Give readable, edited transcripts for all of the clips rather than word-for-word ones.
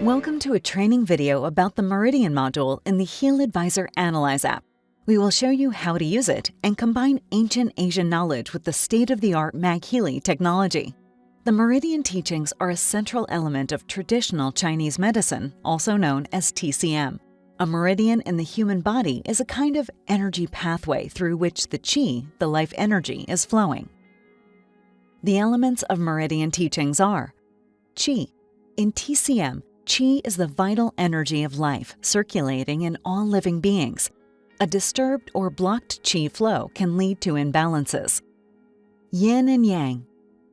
Welcome to a training video about the Meridian module in the Heal Advisor Analyze app. We will show you how to use it and combine ancient Asian knowledge with the state-of-the-art Maghealy technology. The Meridian teachings are a central element of traditional Chinese medicine, also known as TCM. A meridian in the human body is a kind of energy pathway through which the qi, the life energy, is flowing. The elements of Meridian teachings are qi. In TCM, qi is the vital energy of life circulating in all living beings. A disturbed or blocked qi flow can lead to imbalances. Yin and yang.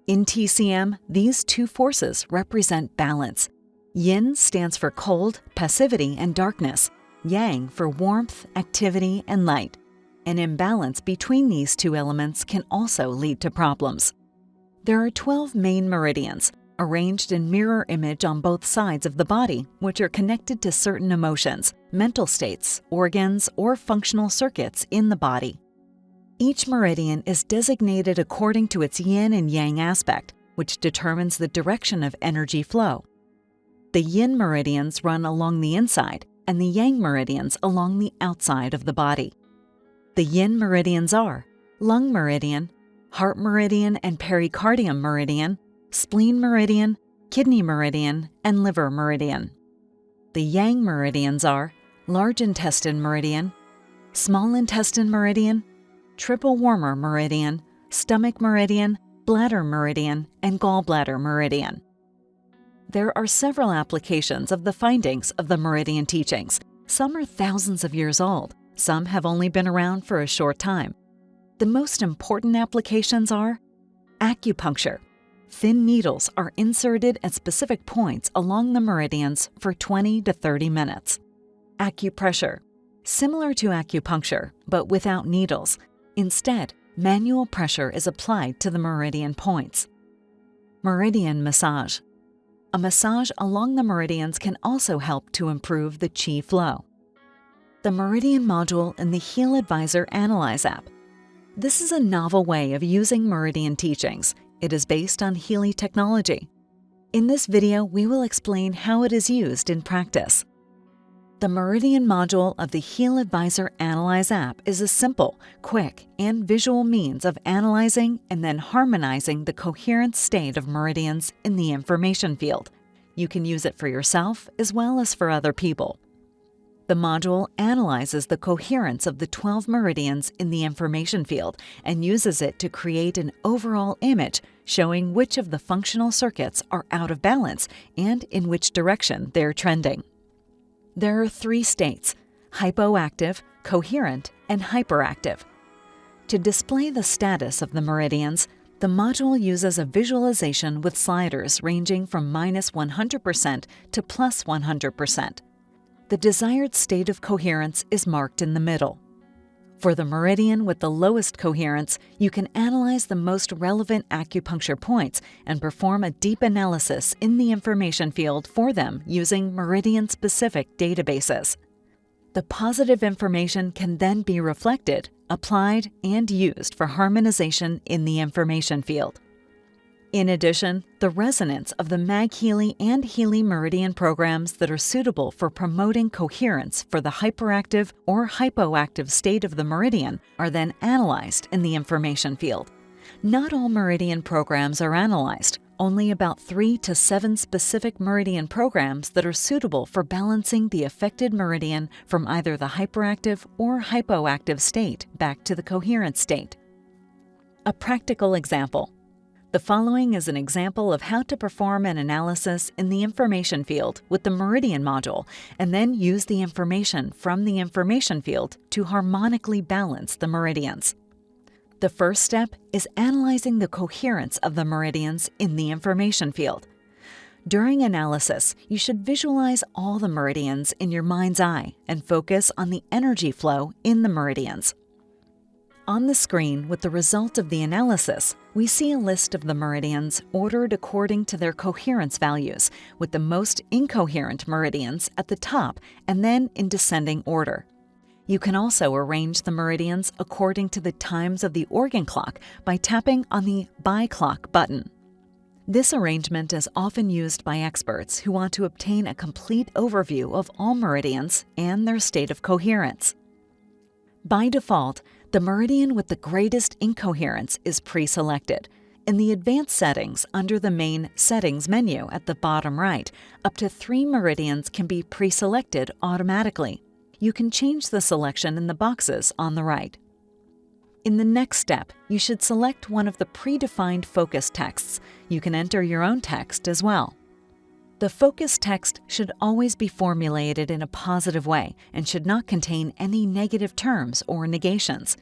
In TCM, these two forces represent balance. Yin stands for cold, passivity, and darkness. Yang for warmth, activity, and light. An imbalance between these two elements can also lead to problems. There are 12 main meridians, arranged in mirror image on both sides of the body, which are connected to certain emotions, mental states, organs, or functional circuits in the body. Each meridian is designated according to its yin and yang aspect, which determines the direction of energy flow. The yin meridians run along the inside, and the yang meridians along the outside of the body. The yin meridians are lung meridian, heart meridian and pericardium meridian, spleen meridian, kidney meridian, and liver meridian. The yang meridians are large intestine meridian, small intestine meridian, triple warmer meridian, stomach meridian, bladder meridian, and gallbladder meridian. There are several applications of the findings of the Meridian teachings. Some are thousands of years old, some have only been around for a short time. The most important applications are acupuncture. Thin needles are inserted at specific points along the meridians for 20 to 30 minutes. Acupressure. Similar to acupuncture, but without needles. Instead, manual pressure is applied to the meridian points. Meridian massage. A massage along the meridians can also help to improve the qi flow. The Meridian module in the Heal Advisor Analyze app. This is a novel way of using Meridian teachings. It is based on Healy technology. In this video, we will explain how it is used in practice. The Meridian module of the Heal Advisor Analyze app is a simple, quick, and visual means of analyzing and then harmonizing the coherent state of meridians in the information field. You can use it for yourself as well as for other people. The module analyzes the coherence of the 12 meridians in the information field and uses it to create an overall image showing which of the functional circuits are out of balance and in which direction they're trending. There are 3 states: hypoactive, coherent, and hyperactive. To display the status of the meridians, the module uses a visualization with sliders ranging from -100% to +100%. The desired state of coherence is marked in the middle. For the meridian with the lowest coherence, you can analyze the most relevant acupuncture points and perform a deep analysis in the information field for them using meridian-specific databases. The positive information can then be reflected, applied, and used for harmonization in the information field. In addition, the resonance of the Maghealy and Healy meridian programs that are suitable for promoting coherence for the hyperactive or hypoactive state of the meridian are then analyzed in the information field. Not all meridian programs are analyzed, only about 3 to 7 specific meridian programs that are suitable for balancing the affected meridian from either the hyperactive or hypoactive state back to the coherent state. A practical example. The following is an example of how to perform an analysis in the information field with the Meridian module and then use the information from the information field to harmonically balance the meridians. The first step is analyzing the coherence of the meridians in the information field. During analysis, you should visualize all the meridians in your mind's eye and focus on the energy flow in the meridians. On the screen with the result of the analysis, we see a list of the meridians ordered according to their coherence values, with the most incoherent meridians at the top and then in descending order. You can also arrange the meridians according to the times of the organ clock by tapping on the By Clock button. This arrangement is often used by experts who want to obtain a complete overview of all meridians and their state of coherence. By default, the meridian with the greatest incoherence is pre-selected. In the Advanced Settings under the main Settings menu at the bottom right, up to 3 meridians can be pre-selected automatically. You can change the selection in the boxes on the right. In the next step, you should select one of the predefined focus texts. You can enter your own text as well. The focus text should always be formulated in a positive way and should not contain any negative terms or negations.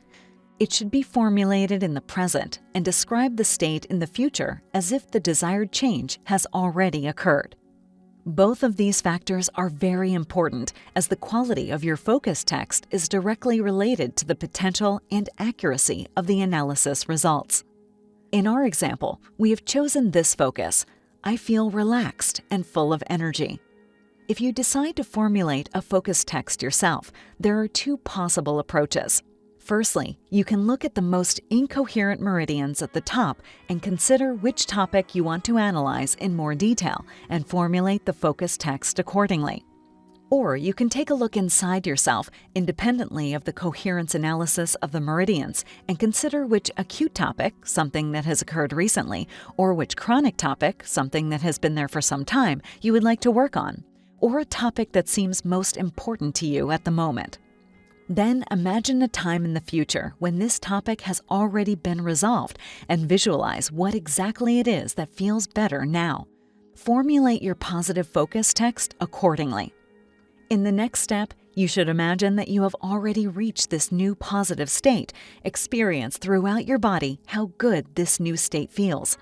It should be formulated in the present and describe the state in the future as if the desired change has already occurred. Both of these factors are very important, as the quality of your focus text is directly related to the potential and accuracy of the analysis results. In our example, we have chosen this focus: I feel relaxed and full of energy. If you decide to formulate a focus text yourself, there are 2 possible approaches. Firstly, you can look at the most incoherent meridians at the top and consider which topic you want to analyze in more detail and formulate the focus text accordingly. Or you can take a look inside yourself independently of the coherence analysis of the meridians and consider which acute topic, something that has occurred recently, or which chronic topic, something that has been there for some time, you would like to work on, or a topic that seems most important to you at the moment. Then imagine a time in the future when this topic has already been resolved and visualize what exactly it is that feels better now. Formulate your positive focus text accordingly. In the next step, you should imagine that you have already reached this new positive state, experience throughout your body how good this new state feels.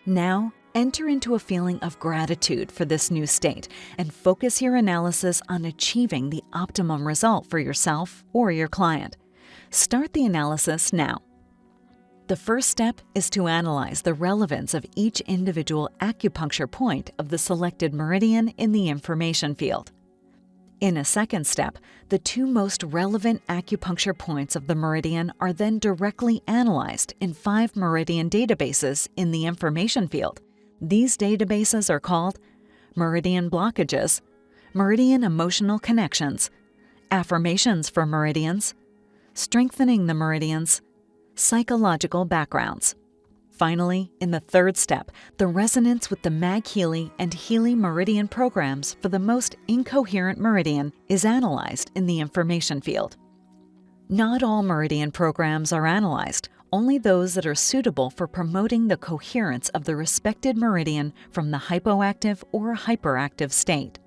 Now, enter into a feeling of gratitude for this new state and focus your analysis on achieving the optimum result for yourself or your client. Start the analysis now. The first step is to analyze the relevance of each individual acupuncture point of the selected meridian in the information field. In a second step, the 2 most relevant acupuncture points of the meridian are then directly analyzed in 5 meridian databases in the information field. These databases are called Meridian Blockages, Meridian Emotional Connections, Affirmations for Meridians, Strengthening the Meridians, Psychological Backgrounds. Finally, in the third step, the resonance with the Maghealy and Healy meridian programs for the most incoherent meridian is analyzed in the information field. Not all meridian programs are analyzed, only those that are suitable for promoting the coherence of the respected meridian from the hypoactive or hyperactive state.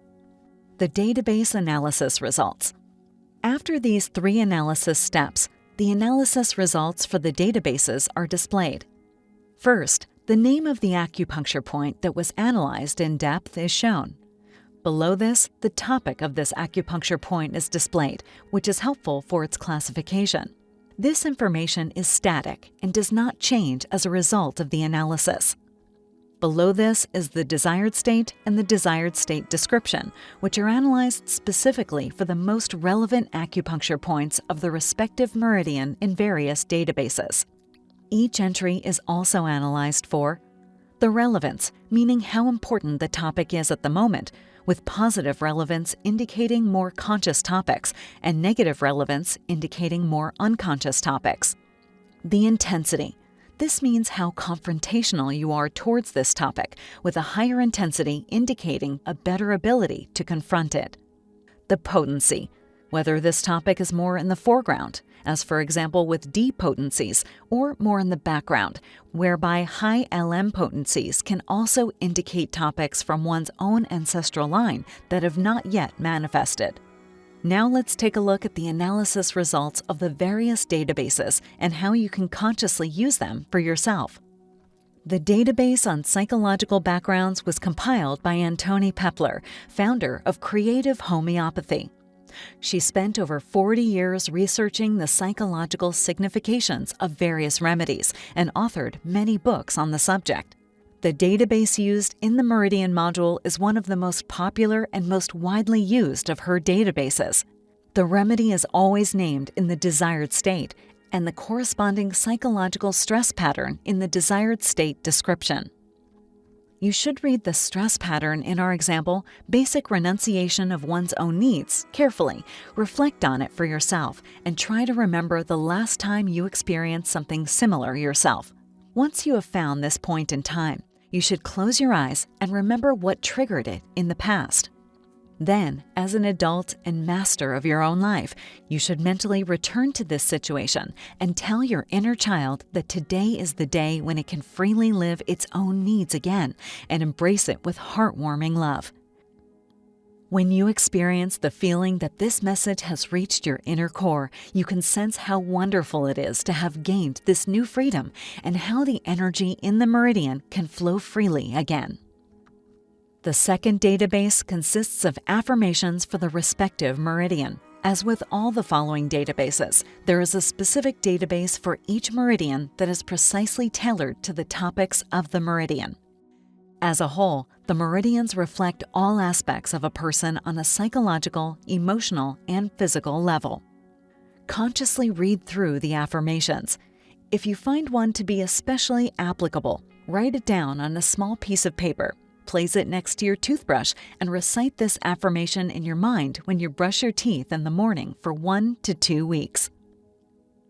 The database analysis results. After these 3 analysis steps, the analysis results for the databases are displayed. First, the name of the acupuncture point that was analyzed in depth is shown. Below this, the topic of this acupuncture point is displayed, which is helpful for its classification. This information is static and does not change as a result of the analysis. Below this is the desired state and the desired state description, which are analyzed specifically for the most relevant acupuncture points of the respective meridian in various databases. Each entry is also analyzed for the relevance, meaning how important the topic is at the moment, with positive relevance indicating more conscious topics and negative relevance indicating more unconscious topics. The intensity. This means how confrontational you are towards this topic, with a higher intensity indicating a better ability to confront it. The potency. Whether this topic is more in the foreground, as for example with D potencies, or more in the background, whereby high LM potencies can also indicate topics from one's own ancestral line that have not yet manifested. Now let's take a look at the analysis results of the various databases and how you can consciously use them for yourself. The database on psychological backgrounds was compiled by Antoni Pepler, founder of Creative Homeopathy. She spent over 40 years researching the psychological significations of various remedies and authored many books on the subject. The database used in the Meridian module is one of the most popular and most widely used of her databases. The remedy is always named in the desired state and the corresponding psychological stress pattern in the desired state description. You should read the stress pattern in our example, Basic Renunciation of One's Own Needs, carefully, reflect on it for yourself, and try to remember the last time you experienced something similar yourself. Once you have found this point in time, you should close your eyes and remember what triggered it in the past. Then, as an adult and master of your own life, you should mentally return to this situation and tell your inner child that today is the day when it can freely live its own needs again and embrace it with heartwarming love. When you experience the feeling that this message has reached your inner core, you can sense how wonderful it is to have gained this new freedom and how the energy in the meridian can flow freely again. The second database consists of affirmations for the respective meridian. As with all the following databases, there is a specific database for each meridian that is precisely tailored to the topics of the meridian. As a whole, the meridians reflect all aspects of a person on a psychological, emotional, and physical level. Consciously read through the affirmations. If you find one to be especially applicable, write it down on a small piece of paper. Place it next to your toothbrush and recite this affirmation in your mind when you brush your teeth in the morning for 1 to 2 weeks.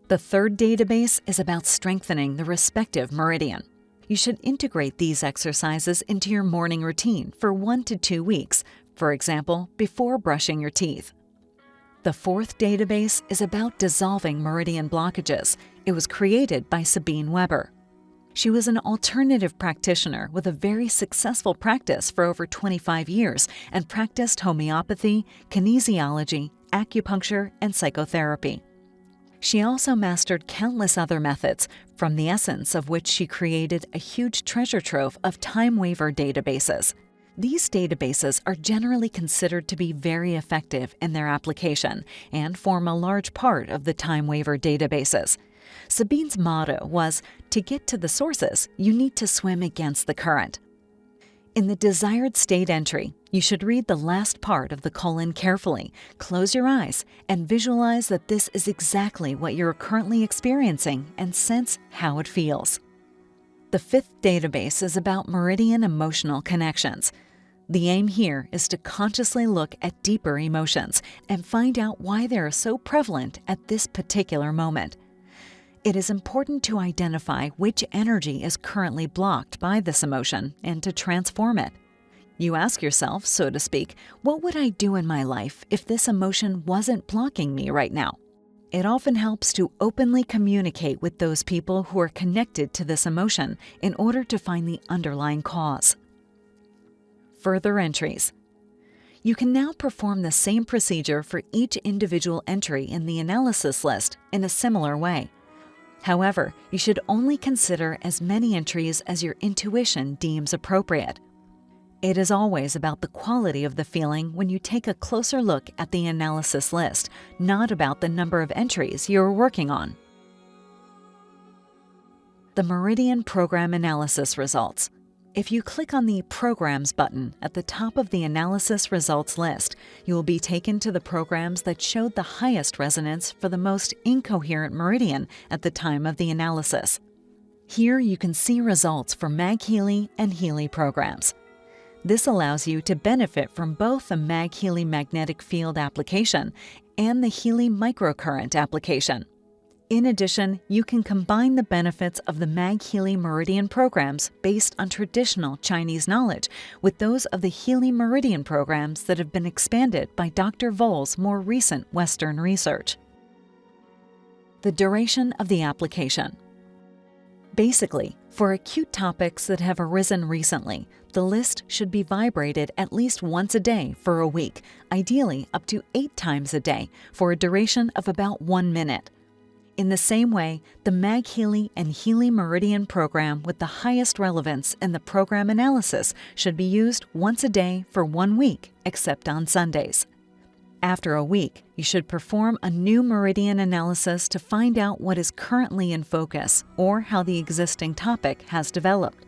The third database is about strengthening the respective meridian. You should integrate these exercises into your morning routine for 1 to 2 weeks, for example, before brushing your teeth. The fourth database is about dissolving meridian blockages. It was created by Sabine Weber. She was an alternative practitioner with a very successful practice for over 25 years and practiced homeopathy, kinesiology, acupuncture, and psychotherapy. She also mastered countless other methods, from the essence of which she created a huge treasure trove of time waiver databases. These databases are generally considered to be very effective in their application and form a large part of the time waiver databases. Sabine's motto was, "To get to the sources, you need to swim against the current." In the desired state entry, you should read the last part of the colon carefully, close your eyes, and visualize that this is exactly what you're currently experiencing and sense how it feels. The fifth database is about meridian emotional connections. The aim here is to consciously look at deeper emotions and find out why they are so prevalent at this particular moment. It is important to identify which energy is currently blocked by this emotion and to transform it. You ask yourself, so to speak, what would I do in my life if this emotion wasn't blocking me right now? It often helps to openly communicate with those people who are connected to this emotion in order to find the underlying cause. Further entries. You can now perform the same procedure for each individual entry in the analysis list in a similar way. However, you should only consider as many entries as your intuition deems appropriate. It is always about the quality of the feeling when you take a closer look at the analysis list, not about the number of entries you are working on. The Meridian Program Analysis Results. If you click on the Programs button at the top of the analysis results list, you will be taken to the programs that showed the highest resonance for the most incoherent meridian at the time of the analysis. Here you can see results for Maghealy and Healy programs. This allows you to benefit from both the Maghealy magnetic field application and the Healy microcurrent application. In addition, you can combine the benefits of the Maghealy Meridian programs based on traditional Chinese knowledge with those of the Healy Meridian programs that have been expanded by Dr. Voll's more recent Western research. The duration of the application. Basically, for acute topics that have arisen recently, the list should be vibrated at least once a day for a week, ideally up to 8 times a day, for a duration of about 1 minute. In the same way, the Maghealy and Healy Meridian program with the highest relevance in the program analysis should be used once a day for 1 week, except on Sundays. After a week, you should perform a new meridian analysis to find out what is currently in focus or how the existing topic has developed.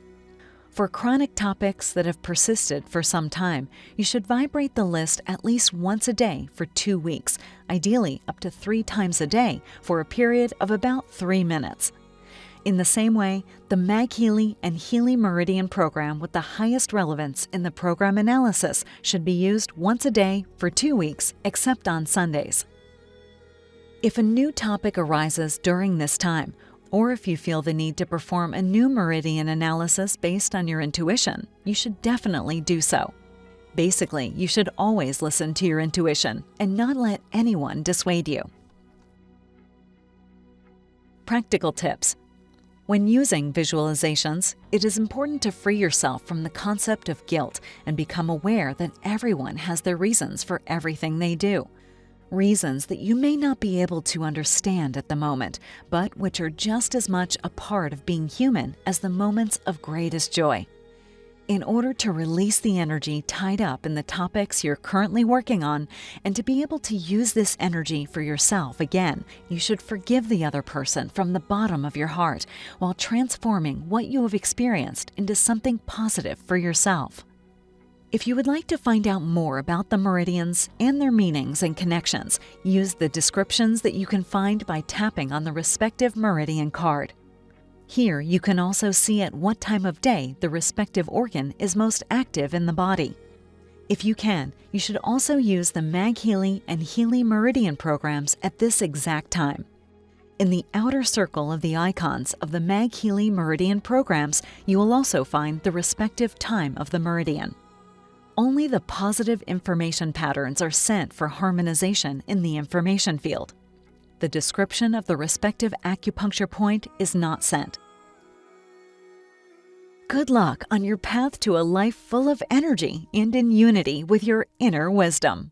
For chronic topics that have persisted for some time, you should vibrate the list at least once a day for 2 weeks, ideally up to 3 times a day for a period of about 3 minutes. In the same way, the Maghealy and Healy Meridian program with the highest relevance in the program analysis should be used once a day for 2 weeks, except on Sundays. If a new topic arises during this time, or if you feel the need to perform a new meridian analysis based on your intuition, you should definitely do so. Basically, you should always listen to your intuition and not let anyone dissuade you. Practical tips. When using visualizations, it is important to free yourself from the concept of guilt and become aware that everyone has their reasons for everything they do. Reasons that you may not be able to understand at the moment, but which are just as much a part of being human as the moments of greatest joy. In order to release the energy tied up in the topics you're currently working on, and to be able to use this energy for yourself again, you should forgive the other person from the bottom of your heart while transforming what you have experienced into something positive for yourself. If you would like to find out more about the meridians and their meanings and connections, use the descriptions that you can find by tapping on the respective meridian card. Here you can also see at what time of day the respective organ is most active in the body. If you can, you should also use the Maghealy and Healy Meridian programs at this exact time. In the outer circle of the icons of the Maghealy Meridian programs, you will also find the respective time of the meridian. Only the positive information patterns are sent for harmonization in the information field. The description of the respective acupuncture point is not sent. Good luck on your path to a life full of energy and in unity with your inner wisdom.